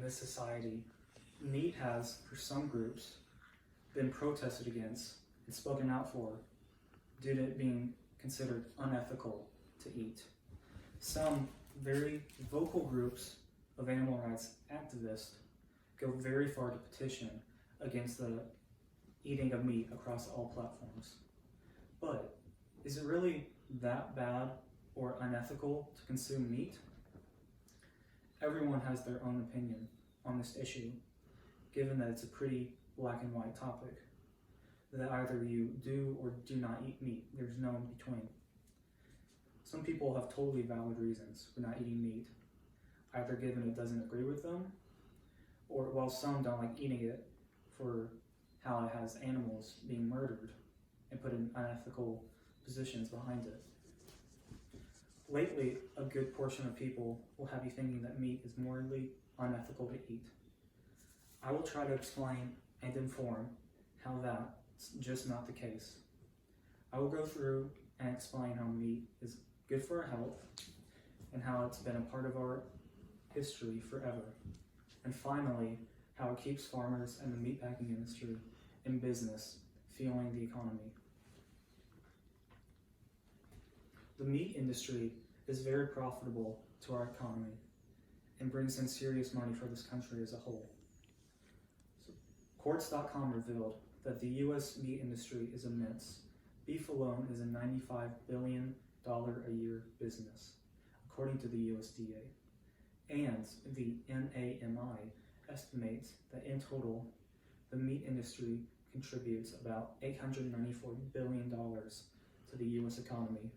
this society, meat has, for some groups, been protested against and spoken out for due to it being considered unethical to eat. Some very vocal groups of animal rights activists go very far to petition against the eating of meat across all platforms. But is it really that bad or unethical to consume meat? Everyone has their own opinion on this issue, given that it's a pretty black and white topic, that either you do or do not eat meat. There's no in between. Some people have totally valid reasons for not eating meat, either given it doesn't agree with them, or while some don't like eating it for how it has animals being murdered and put in unethical positions behind it. Lately, a good portion of people will have you thinking that meat is morally unethical to eat. I will try to explain and inform how that's just not the case. I will go through and explain how meat is good for our health and how it's been a part of our history forever. And finally, how it keeps farmers and the meatpacking industry in business, fueling the economy. The meat industry is very profitable to our economy and brings in serious money for this country as a whole. Courts.com revealed that the U.S. meat industry is immense. Beef alone is a $95 billion a year business, according to the USDA. And the NAMI estimates that in total, the meat industry contributes about $894 billion to the U.S. economy.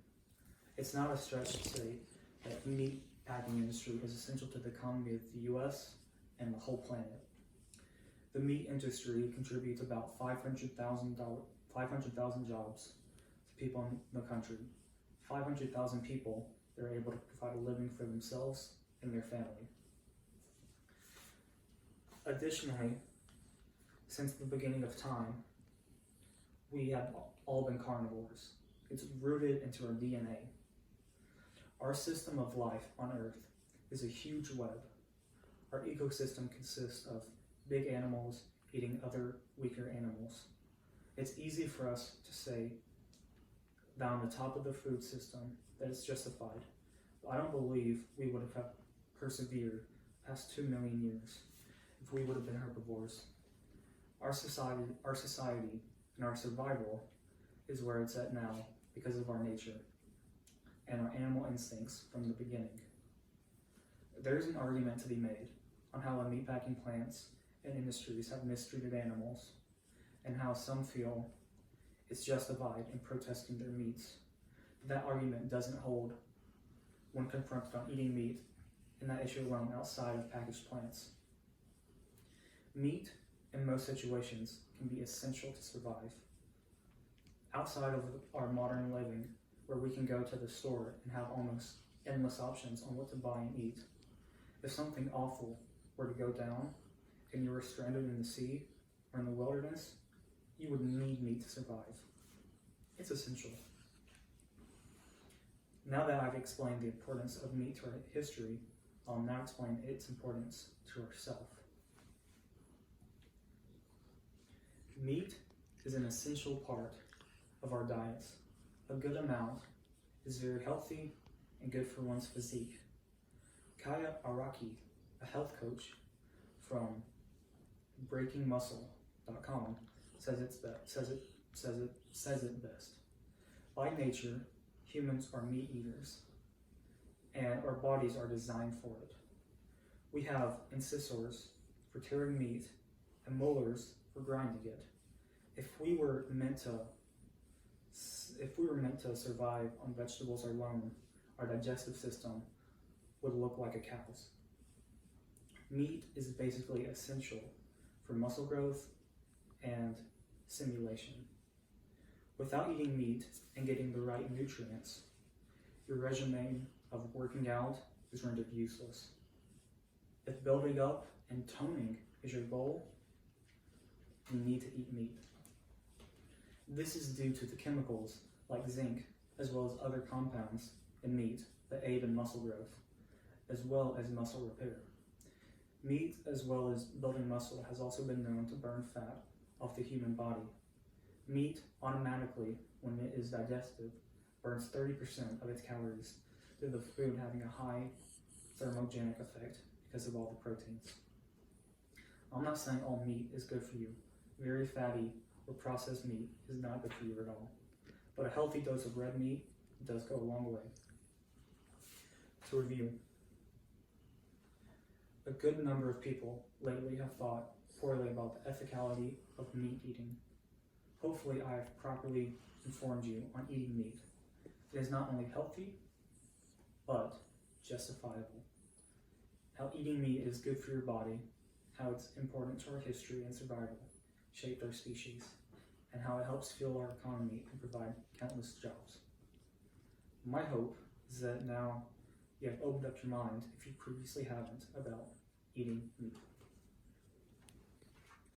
It's not a stretch to say that the meat packing industry is essential to the economy of the U.S. and the whole planet. The meat industry contributes about 500,000 jobs to people in the country. 500,000 people that are able to provide a living for themselves and their family. Additionally, since the beginning of time, we have all been carnivores. It's rooted into our DNA. Our system of life on Earth is a huge web. Our ecosystem consists of big animals eating other weaker animals. It's easy for us to say down the top of the food system that it's justified. But I don't believe we would have persevered past 2 million years if we would have been herbivores. Our society and our survival is where it's at now because of our nature and our animal instincts from the beginning. There's an argument to be made on how the meatpacking plants and industries have mistreated animals and how some feel it's justified in protesting their meats. That argument doesn't hold when confronted on eating meat and that issue alone outside of packaged plants. Meat, in most situations, can be essential to survive. Outside of our modern living, where we can go to the store and have almost endless options on what to buy and eat, if something awful were to go down and you were stranded in the sea or in the wilderness, you would need meat to survive. It's essential. Now that I've explained the importance of meat to our history, I'll now explain its importance to ourselves. Meat is an essential part of our diets. A good amount is very healthy and good for one's physique. Kaya Araki, a health coach from BreakingMuscle.com, says it best. By nature, humans are meat eaters, and our bodies are designed for it. We have incisors for tearing meat and molars for grinding it. If we were meant to survive on vegetables alone, our digestive system would look like a cow's. Meat is basically essential for muscle growth and stimulation. Without eating meat and getting the right nutrients, your regimen of working out is rendered useless. If building up and toning is your goal, you need to eat meat. This is due to the chemicals like zinc, as well as other compounds in meat that aid in muscle growth, as well as muscle repair. Meat, as well as building muscle, has also been known to burn fat off the human body. Meat automatically, when it is digested, burns 30% of its calories through the food having a high thermogenic effect because of all the proteins. I'm not saying all meat is good for you. Very fatty or processed meat is not good for you at all. But a healthy dose of red meat does go a long way. To review, a good number of people lately have thought poorly about the ethicality of meat eating. Hopefully I have properly informed you on eating meat. It is not only healthy, but justifiable. How eating meat is good for your body, how it's important to our history and survival, shaped our species, and how it helps fuel our economy and provide countless jobs. My hope is that now you have opened up your mind, if you previously haven't, about eating meat.